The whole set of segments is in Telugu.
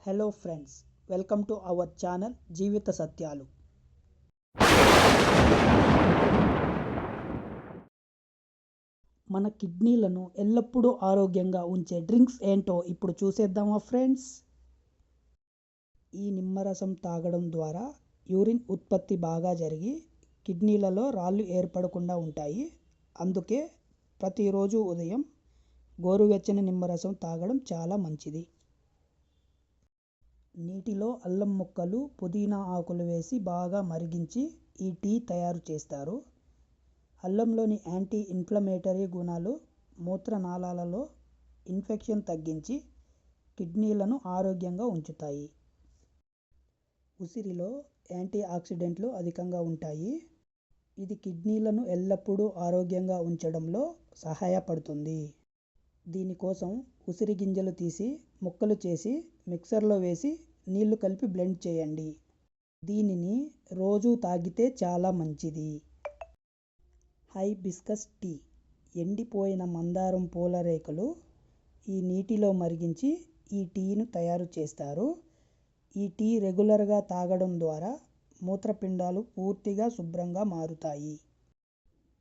Hello friends, welcome to our channel జీవిత సత్యాలు. మన కిడ్నీలను ఎల్లప్పుడూ ఆరోగ్యంగా ఉంచే డ్రింక్స్ ఏంటో ఇప్పుడు చూసేద్దామా ఫ్రెండ్స్. ఈ నిమ్మరసం తాగడం ద్వారా యూరిన్ ఉత్పత్తి బాగా జరిగి కిడ్నీలలో రాళ్ళు ఏర్పడకుండా ఉంటాయి. అందుకే ప్రతిరోజు ఉదయం గోరువెచ్చని నిమ్మరసం తాగడం చాలా మంచిది. నీటిలో అల్లం ముక్కలు, పుదీనా ఆకులు వేసి బాగా మరిగించి ఈ టీ తయారు చేస్తారు. అల్లంలోని యాంటీ ఇన్ఫ్లమేటరీ గుణాలు మూత్రనాళాలలో ఇన్ఫెక్షన్ తగ్గించి కిడ్నీలను ఆరోగ్యంగా ఉంచుతాయి. ఉసిరిలో యాంటీ ఆక్సిడెంట్లు అధికంగా ఉంటాయి. ఇది కిడ్నీలను ఎల్లప్పుడూ ఆరోగ్యంగా ఉంచడంలో సహాయపడుతుంది. దీనికోసం ఉసిరి గింజలు తీసి ముక్కలు చేసి మిక్సర్లో వేసి నీళ్లు కలిపి బ్లెండ్ చేయండి. దీనిని రోజు తాగితే చాలా మంచిది. హైబిస్కస్ టీ, ఎండిపోయిన మందారం పూల రేకులు ఈ నీటిలో మరిగించి ఈ టీను తయారు చేస్తారు. ఈ టీ రెగ్యులర్గా తాగడం ద్వారా మూత్రపిండాలు పూర్తిగా శుభ్రంగా మారుతాయి.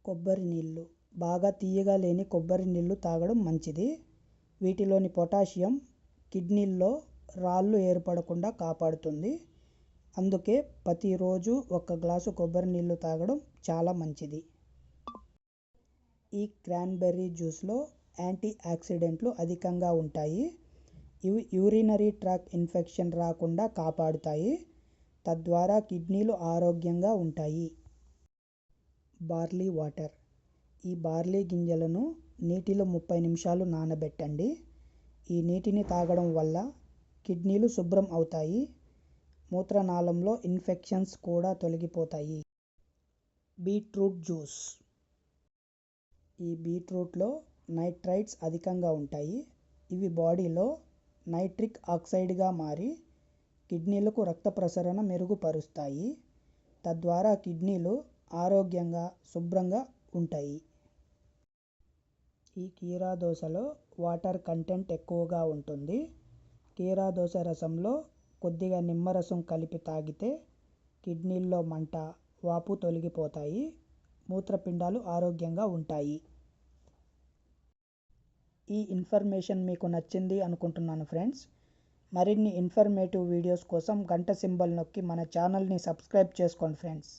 కొబ్బరి నీళ్ళు, బాగా తీయగా లేని కొబ్బరి నీళ్ళు తాగడం మంచిది. వీటిలోని పొటాషియం కిడ్నీల్లో రాళ్ళు ఏర్పడకుండా కాపాడుతుంది. అందుకే ప్రతిరోజు 1 గ్లాసు కొబ్బరి నీళ్ళు తాగడం చాలా మంచిది. ఈ క్రాన్బెర్రీ జ్యూస్లో యాంటీ ఆక్సిడెంట్లు అధికంగా ఉంటాయి. ఇవి యూరినరీ ట్రాక్ట్ ఇన్ఫెక్షన్ రాకుండా కాపాడుతాయి. తద్వారా కిడ్నీలు ఆరోగ్యంగా ఉంటాయి. బార్లీ వాటర్, ఈ బార్లీ గింజలను నీటిలో 30 నిమిషాలు నానబెట్టండి. ఈ నీటిని తాగడం వల్ల కిడ్నీలు శుభ్రం అవుతాయి. మూత్రనాళంలో ఇన్ఫెక్షన్స్ కూడా తొలగిపోతాయి. బీట్రూట్ జ్యూస్, ఈ బీట్రూట్లో నైట్రైట్స్ అధికంగా ఉంటాయి. ఇవి బాడీలో నైట్రిక్ ఆక్సైడ్గా మారి కిడ్నీలకు రక్త ప్రసరణ మెరుగుపరుస్తాయి. తద్వారా కిడ్నీలు ఆరోగ్యంగా శుభ్రంగా ఉంటాయి. ఈ కీరాదోసలో వాటర్ కంటెంట్ ఎక్కువగా ఉంటుంది. కీరాదోస రసంలో కొద్దిగా నిమ్మరసం కలిపి తాగితే కిడ్నీల్లో మంట, వాపు తొలగిపోతాయి. మూత్రపిండాలు ఆరోగ్యంగా ఉంటాయి. ఈ ఇన్ఫర్మేషన్ మీకు నచ్చింది అనుకుంటున్నాను ఫ్రెండ్స్. మరిన్ని ఇన్ఫర్మేటివ్ వీడియోస్ కోసం గంట సింబల్ నొక్కి మన ఛానల్ని సబ్స్క్రైబ్ చేసుకోండి ఫ్రెండ్స్.